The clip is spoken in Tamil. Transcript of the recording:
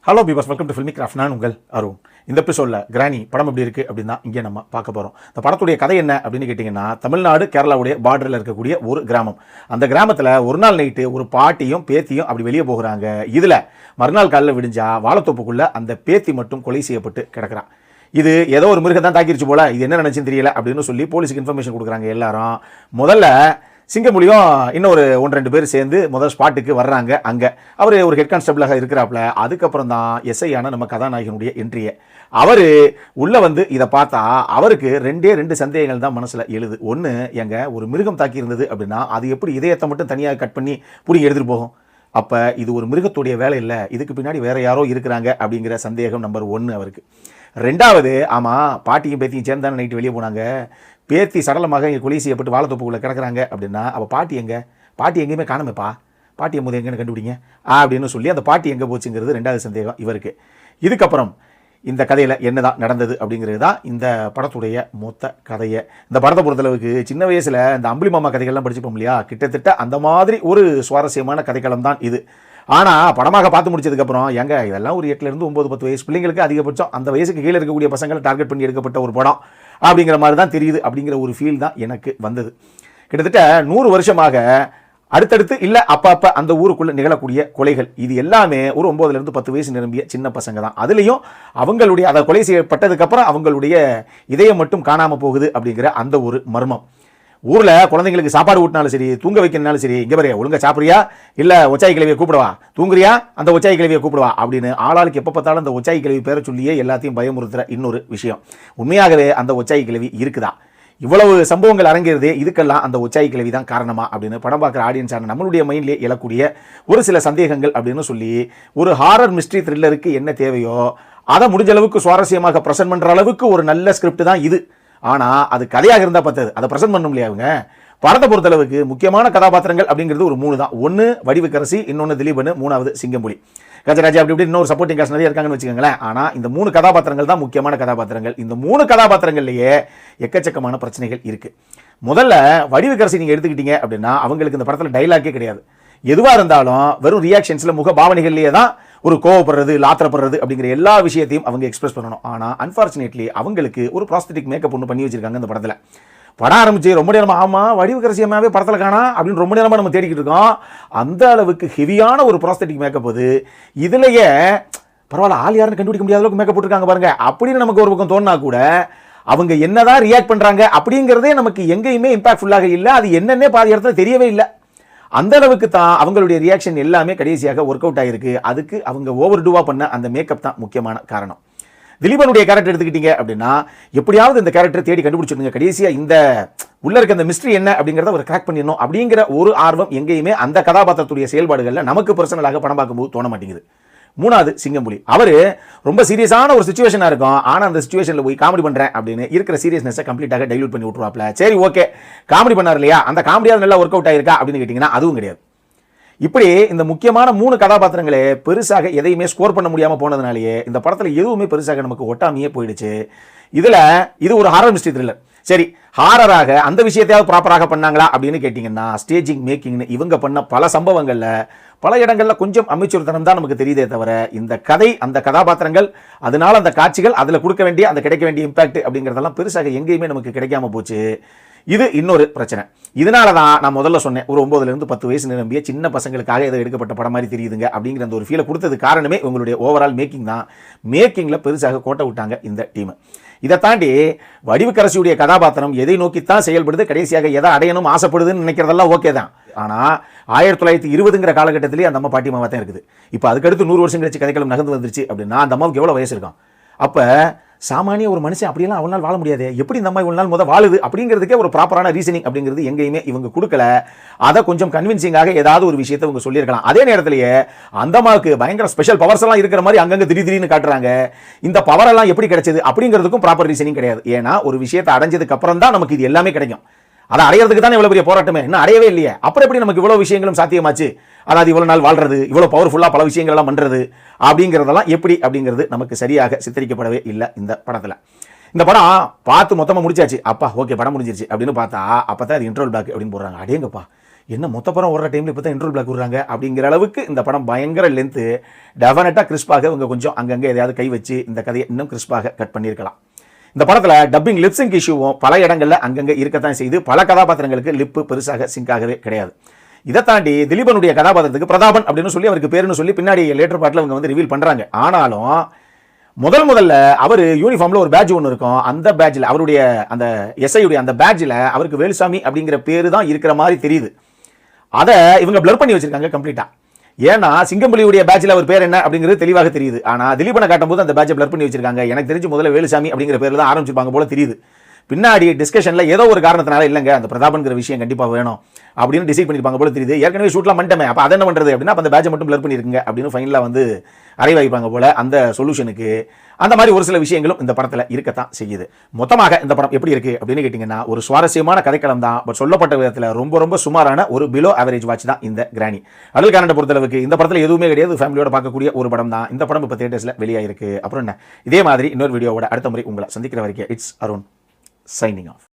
Hello பீபர்ஸ், welcome to filmi craft. நான் உங்கள் அருண். இந்த எபிசோடில் கிராணி படம் எப்படி இருக்குது அப்படின்னா இங்கே நம்ம பார்க்க போகிறோம். இந்த படத்துடைய கதை என்ன அப்படின்னு கேட்டிங்கன்னா, தமிழ்நாடு கேரளாவுடைய பார்டரில் இருக்கக்கூடிய ஒரு கிராமம். அந்த கிராமத்தில் ஒரு நாள் நைட்டு ஒரு பாட்டியும் பேத்தியும் அப்படி வெளியே போகிறாங்க. இதில் மறுநாள் காலையில் விடிஞ்சா வாழைத்தோப்புக்குள்ளே அந்த பேத்தி மட்டும் கொலை செய்யப்பட்டு கிடக்கிறான். இது ஏதோ ஒரு மிருகம் தான் தாக்கிருச்சு போல, இது என்ன நினச்சுன்னு தெரியல அப்படின்னு சொல்லி போலீஸுக்கு இன்ஃபர்மேஷன் கொடுக்குறாங்க எல்லாரும். முதல்ல சிங்கமொழியும் இன்னொரு 1-2 பேர் சேர்ந்து முதல் ஸ்பாட்டுக்கு வர்றாங்க. அங்கே அவர் ஒரு ஹெட் கான்ஸ்டபிளாக இருக்கிறாப்புல. அதுக்கப்புறம் தான் எஸ்ஐயான நம்ம கதாநாயகனுடைய என்ட்ரியை. அவர் உள்ளே வந்து இதை பார்த்தா அவருக்கு 2 சந்தேகங்கள் தான் மனசில் எழுது. ஒன்று, எங்க ஒரு மிருகம் தாக்கி இருந்தது அப்படின்னா அது எப்படி இதயத்தை மட்டும் தனியாக கட் பண்ணி பிடிங்கி எடுத்துகிட்டு போகும்? அப்போ இது ஒரு மிருகத்துடைய வேலை இல்லை, இதுக்கு பின்னாடி வேற யாரோ இருக்கிறாங்க அப்படிங்கிற சந்தேகம் நம்பர் 1 அவருக்கு. 2வது, ஆமாம் பாட்டியும் பேத்தியும் சேர்ந்தான நைட்டு வெளியே போனாங்க. பேத்தி சடலமாக இங்கே கொலை செய்யப்பட்டு வாழைத்தோப்புக்குள்ளே கிடக்கிறாங்க அப்படின்னா அப்போ பாட்டி எங்கேயுமே காணமேப்பா, பாட்டி எம்போது எங்கேன்னு கண்டுபிடிங்க அப்படின்னு சொல்லி அந்த பாட்டி எங்கே போச்சுங்கிறது 2வது சந்தேகம் இவருக்கு. இதுக்கப்புறம் இந்த கதையில் என்னதான் நடந்தது அப்படிங்கிறது தான் இந்த படத்துடைய மொத்த கதையை. இந்த படத்தை பொறுத்தளவுக்கு சின்ன வயசில் இந்த அம்புலி மாமா கதைகள்லாம் படிச்சுப்போம் இல்லையா, கிட்டத்தட்ட அந்த மாதிரி ஒரு சுவாரஸ்யமான கதைக்களம் தான் இது. ஆனால் படமாக பார்த்து முடிச்சதுக்கப்புறம் இதெல்லாம் ஒரு 8 to 9-10 வயசு பிள்ளைங்களுக்கு, அதிகபட்சம் அந்த வயசுக்கு கீழே இருக்கக்கூடிய பசங்களை டார்கெட் பண்ணி எடுக்கப்பட்ட ஒரு படம் அப்படிங்கிற மாதிரி தான் தெரியுது. அப்படிங்கிற ஒரு ஃபீல் தான் எனக்கு வந்தது. கிட்டத்தட்ட 100 வருஷமாக அடுத்தடுத்து இல்லை அப்பப்போ அந்த ஊருக்குள்ளே நிகழக்கூடிய கொலைகள் இது எல்லாமே ஒரு 9 to 10 வயசு நிரம்பிய சின்ன பசங்க தான். அதுலேயும் அவங்களுடைய அதை கொலை செய்யப்பட்டதுக்கப்புறம் அவங்களுடைய இதயம் மட்டும் காணாமல் போகுது அப்படிங்கிற அந்த ஒரு மர்மம். ஊரில் குழந்தைங்களுக்கு சாப்பாடு ஊட்டினாலும் சரி, தூங்க வைக்கணும்னாலும் சரி, இங்கே வரையா ஒழுங்கா சாப்பிட்றியா, இல்லை ஒச்சாய் கிழவியை கூப்பிடுவா, தூங்குறியா அந்த ஒச்சாய் கிழவியை கூப்பிடுவா அப்படின்னு ஆளாளுக்கு எப்போ பார்த்தாலும் அந்த ஒச்சாய் கிழவி பேரை சொல்லியே எல்லாத்தையும் பயமுறுத்துகிற இன்னொரு விஷயம். உண்மையாகவே அந்த ஒச்சாய் கிழவி இருக்குதா? இவ்வளவு சம்பவங்கள் அரங்கேறுதே, இதுக்கெல்லாம் அந்த ஒச்சாய் கிழவி தான் காரணமா அப்படின்னு படம் பார்க்குற ஆடியன்ஸான நம்மளுடைய மைண்ட்லேயே எழக்கூடிய ஒரு சில சந்தேகங்கள் அப்படின்னு சொல்லி ஒரு ஹாரர் மிஸ்ட்ரி த்ரில்லருக்கு என்ன தேவையோ அதை முடிஞ்ச அளவுக்கு சுவாரஸ்யமாக ப்ரெசென்ட் பண்ணுற அளவுக்கு ஒரு நல்ல ஸ்கிரிப்ட் தான் இது. ஆனால் அது கதையாக இருந்தால் பார்த்தது, அதை ப்ரெசென்ட் பண்ணும் இல்லையா அவங்க. படத்தை பொறுத்தளவுக்கு முக்கியமான கதாபாத்திரங்கள் அப்படிங்கிறது ஒரு 3 தான். 1 வடிவுக்கரசி, இன்னொன்று திலீபன், 3வது சிங்கம்புலி. கஜராஜா அப்படி இன்னொரு சப்போர்ட்டிங் காஸ்ட் நிறைய இருக்காங்கன்னு வச்சுக்கோங்களேன். ஆனால் இந்த 3 கதாபாத்திரங்கள் தான் முக்கியமான கதாபாத்திரங்கள். இந்த 3 கதாபாத்திரங்கள்லேயே எக்கச்சக்கமான பிரச்சனைகள் இருக்குது. முதல்ல வடிவுக்கரசி நீங்கள் எடுத்துக்கிட்டீங்க அப்படின்னா அவங்களுக்கு இந்த படத்தில் டைலாக்கே கிடையாது. எதுவாக இருந்தாலும் வெறும் ரியாக்ஷன்ஸில் முக பாவனைகள்லேயே தான் ஒரு கோவப்படுறது, லாத்திரப்படுறது அப்படிங்கிற எல்லா விஷயத்தையும் அவங்க எக்ஸ்பிரஸ் பண்ணணும். ஆனால் அன்ஃபார்ச்சுனேட்லி அவங்களுக்கு ஒரு ப்ராஸ்தட்டிக் மேக்கப் ஒன்று பண்ணி வச்சிருக்காங்க இந்த படத்தில். படம் ஆரம்பிச்சு ரொம்ப நேரமாக ஆமாம் வடிவுக்கரசியமாகவே படத்தில் காணா அப்படின்னு ரொம்ப நேரமாக நம்ம தேடிக்கிட்டு இருக்கோம். அந்த அளவுக்கு ஹெவியான ஒரு ப்ராஸ்தட்டிக் மேக்கப் அது. இதுலேயே பரவாயில்ல, ஆள் யாருன்னு கண்டுபிடிக்க முடியாத அளவுக்கு மேக்கப் போட்டிருக்காங்க பாருங்க அப்படின்னு நமக்கு ஒரு பக்கம் தோணுனா கூட அவங்க என்னதான் ரியாக்ட் பண்ணுறாங்க அப்படிங்கிறதே நமக்கு எங்கேயுமே இம்பாக்ட்ஃபுல்லாக இல்லை. அது என்னன்னே பாதி இடத்துல தெரியவே இல்லை. அந்த அளவுக்கு தான் அவங்களுடைய ரியாக்ஷன் எல்லாமே கடைசியாக ஒர்க் அவுட் ஆகிருக்கு. அதுக்கு அவங்க ஓவர் டூவாக பண்ண அந்த மேக்கப் தான் முக்கியமான காரணம். திலீபனுடைய கேரக்டர் எடுத்துக்கிட்டீங்க அப்படின்னா எப்படியாவது இந்த கேரக்டரை தேடி கண்டுபிடிச்சிடுங்க, கடைசியாக இந்த உள்ள இருக்க அந்த மிஸ்ட்ரி என்ன அப்படிங்கிறத ஒரு கிராக் பண்ணிடணும் அப்படிங்கிற ஒரு ஆர்வம் எங்கேயுமே அந்த கதாபாத்திரத்துடைய செயல்பாடுகளில் நமக்கு பர்சனலாக படம் பார்க்கும்போது தோண மாட்டேங்குது. 3வது சிங்கம்புலி. அவர் ரொம்ப சீரியஸான ஒரு சுச்சுவேஷனாக இருக்கும். ஆனால் அந்த சுச்சுவேஷனில் போய் காமெடி பண்ணுறேன் அப்படின்னு இருக்கிற சீரியஸ்னஸை கம்ப்ளீட்டாக டைல்யூட் பண்ணி விட்டுருவாப்ல. சரி ஓகே, காமெடி பண்ணார் இல்லையா, அந்த காமெடியாவது நல்லா ஒர்க் அவுட் ஆயிருக்கா அப்படின்னு கேட்டிங்கன்னா அதுவும் கிடையாது. இப்படி இந்த முக்கியமான 3 கதாபாத்திரங்களே பெருசாக எதையுமே ஸ்கோர் பண்ண முடியாமல் போனதுனாலேயே இந்த படத்தில் எதுவுமே பெருசாக நமக்கு ஒட்டாமையே போயிடுச்சு. இதில் இது ஒரு ஹாரர் மிஸ்ட்ரி த்ரில்லர். சரி, ஹாரராக அந்த விஷயத்தையாவது ப்ராப்பராக பண்ணாங்களா அப்படின்னு கேட்டிங்கன்னா ஸ்டேஜிங் மேக்கிங்னு இவங்க பண்ண பல சம்பவங்களில் பல இடங்களில் கொஞ்சம் அமைச்சர்தனம் தான் நமக்கு தெரியுதே தவிர இந்த கதை, அந்த கதாபாத்திரங்கள், அதனால அந்த காட்சிகள், அதில் கொடுக்க வேண்டிய அந்த கிடைக்க வேண்டிய இம்பாக்ட் அப்படிங்கிறதெல்லாம் பெருசாக எங்கேயுமே நமக்கு கிடைக்காம போச்சு. இது இன்னொரு பிரச்சனை. இதனால தான் நான் முதல்ல சொன்னேன் ஒரு 9 to 10 வயசு நிரம்பிய சின்ன பசங்களுக்காக ஏதோ எடுக்கப்பட்ட படம் மாதிரி தெரியுதுங்க அப்படிங்கிற அந்த ஒரு ஃபீலை கொடுத்தது காரணமே உங்களுடைய ஓவரால் மேக்கிங் தான். மேக்கிங்கில் பெருசாக கோட்டை விட்டாங்க இந்த டீம். இதை தாண்டி வடிவுக்கரசியுடைய கதாபாத்திரம் எதை நோக்கித்தான் செயல்படுது, கடைசியாக எதை அடையணும் ஆசைப்படுதுன்னு நினைக்கிறதெல்லாம் ஓகே தான். ஆனால் 1920 காலகட்டத்திலேயே அந்த அம்மா பாட்டியமாக தான் இருக்குது. இப்போ அதுக்கடுத்து 100 வருஷம் கழிச்சு கதைக்களம் நகர்ந்து வந்துருச்சு அப்படின்னா அந்த அம்மாவுக்கு எவ்வளோ வயசு இருக்கும்? அப்போ சாமானிய ஒரு மனுஷன் அப்படியெல்லாம் அவள் நாள் வாழ முடியாது, எப்படி இந்த அம்மா இவ்வளோ நாள் முதல் வாழுது அப்படிங்கிறதுக்கே ஒரு ப்ராப்பரான ரீசனிங் அப்படிங்கிறது எங்கேயுமே இவங்க கொடுக்கல. அதை கொஞ்சம் கன்வின்சிங்காக ஏதாவது ஒரு விஷயத்தை இவங்க சொல்லியிருக்கலாம். அதே நேரத்திலேயே அந்த அம்மாவுக்கு பயங்கர ஸ்பெஷல் பவர்ஸ் எல்லாம் இருக்கிற மாதிரி அங்கங்கே திடீர்னு காட்டுறாங்க. இந்த பவர் எல்லாம் எப்படி கிடைச்சது அப்படிங்கிறதுக்கும் ப்ராப்பர் ரீசனிங் கிடையாது. ஏன்னா ஒரு விஷயத்தை அடைஞ்சதுக்கு அப்புறம் தான் நமக்கு இது எல்லாமே கிடைக்கும். அதை அடையிறதுக்கு தான் இவ்வளோ பெரிய போராட்டமே, இன்னும் அடையவே இல்லையே, அப்புறம் எப்படி நமக்கு இவ்வளோ விஷயங்களும் சாத்தியமாச்சு? அதாவது இவ்வளோ நாள் வாழ்றது, இவ்வளோ பவர்ஃபுல்லாக பல விஷயங்கள் எல்லாம் பண்ணுறது அப்படிங்கிறதெல்லாம் எப்படி அப்படிங்கிறது நமக்கு சரியாக சித்தரிக்கப்படவே இல்லை இந்த படத்தில். இந்த படம் பார்த்து மொத்தமாக முடிச்சாச்சு, அப்பா ஓகே படம் முடிஞ்சிருச்சு அப்படின்னு பார்த்தா அப்போ தான் அது இன்ட்ரோல் பேக் அப்படின்னு போடுறாங்க. அடேங்கப்பா, என்ன மொத்த படம் ஓடுற டைமில் இப்போ தான் இன்ட்ரோல் பிளாக் விடுறாங்க அப்படிங்கிற அளவுக்கு இந்த படம் பயங்கர லென்த்து. டெஃபினட்டாக கிறிஸ்பாக இவங்க கொஞ்சம் அங்கங்கே எதையாவது கை வச்சு இந்த கதையை இன்னும் கிறிஸ்பாக கட் பண்ணியிருக்கலாம். இந்த படத்தில் டப்பிங் லிப்ஸிங் இஷ்யூவும் பல இடங்களில் அங்கங்கே இருக்கத்தான் செய்து பல கதாபாத்திரங்களுக்கு லிப்பு பெருசாக சிங்காகவே கிடையாது. இதை தாண்டி திலீபனுடைய கதாபாத்திரத்துக்கு பிரதாபன் அப்படின்னு சொல்லி அவருக்கு பேருன்னு சொல்லி பின்னாடி லேட்டர் பார்ட்டில் அவங்க வந்து ரிவீல் பண்ணுறாங்க. ஆனாலும் முதல்ல அவர் யூனிஃபார்மில் ஒரு பேட்ஜ் ஒன்று இருக்கும். அந்த பேட்ஜில் அவருடைய அந்த எஸ்ஐயுடைய அந்த பேட்ஜில் அவருக்கு வேலுசாமி அப்படிங்கிற பேரு தான் இருக்கிற மாதிரி தெரியுது. அதை இவங்க பிளர் பண்ணி வச்சிருக்காங்க கம்ப்ளீட்டா. ஏன்னா சிங்கம்புலியுடைய பேட்சில் அவர் பேர் என்ன அப்படிங்கிறது தெளிவாக தெரியுது. ஆனால் திலீபனை காட்டும் போது அந்த பேட்சை பிளர் பண்ணி வச்சிருக்காங்க. எனக்கு தெரிஞ்சு முதல்ல வேலுசாமி அப்படிங்கிற பேரில் தான் ஆரம்பிச்சிருப்பாங்க போல தெரியுது. பின்னாடி டிஸ்கஷனில் ஏதோ ஒரு காரணத்தினால இல்லைங்க அந்த பிரதாபன்கிற விஷயம் கண்டிப்பாக வேணும் அப்படின்னு டிசைட் பண்ணியிருப்பாங்க போல தெரியுது. ஏற்கனவே ஷூட்லாம் பண்ணிட்டோமே, அப்போ அதை என்ன பண்ணுறது அப்படின்னா அந்த பேட்சை மட்டும் பிளர் பண்ணியிருக்குங்க அப்படின்னு ஃபைனலாக வந்து அறைவாய்ப்பாங்க போல. அந்த சொல்யூஷனுக்கு அந்த மாதிரி ஒரு சில விஷயங்களும் இந்த படத்தில் இருக்கத்தான் செய்யுது. மொத்தமாக இந்த படம் எப்படி இருக்குது அப்படின்னு கேட்டிங்கன்னா ஒரு சுவாரஸ்யமான கதைக்களம் தான். பட் சொல்லப்பட்ட விதத்தில் ரொம்ப சுமாரான ஒரு பிலோ ஆவரேஜ் வாட்ச் தான் இந்த கிராணி. அடல் காரண்டை பொறுத்தளவுக்கு இந்த படத்தில் எதுவுமே கிடையாது. ஃபேமிலியோட பார்க்கக்கூடிய ஒரு படம் தான். இந்த படம் இப்போ தியேட்டர்ஸில் வெளியாயிருக்கு. அப்புறம் என்ன, இதே மாதிரி இன்னொரு வீடியோவோட அடுத்த முறை உங்களை சந்திக்கிற வரைக்கும் இட்ஸ் அருண் signing off.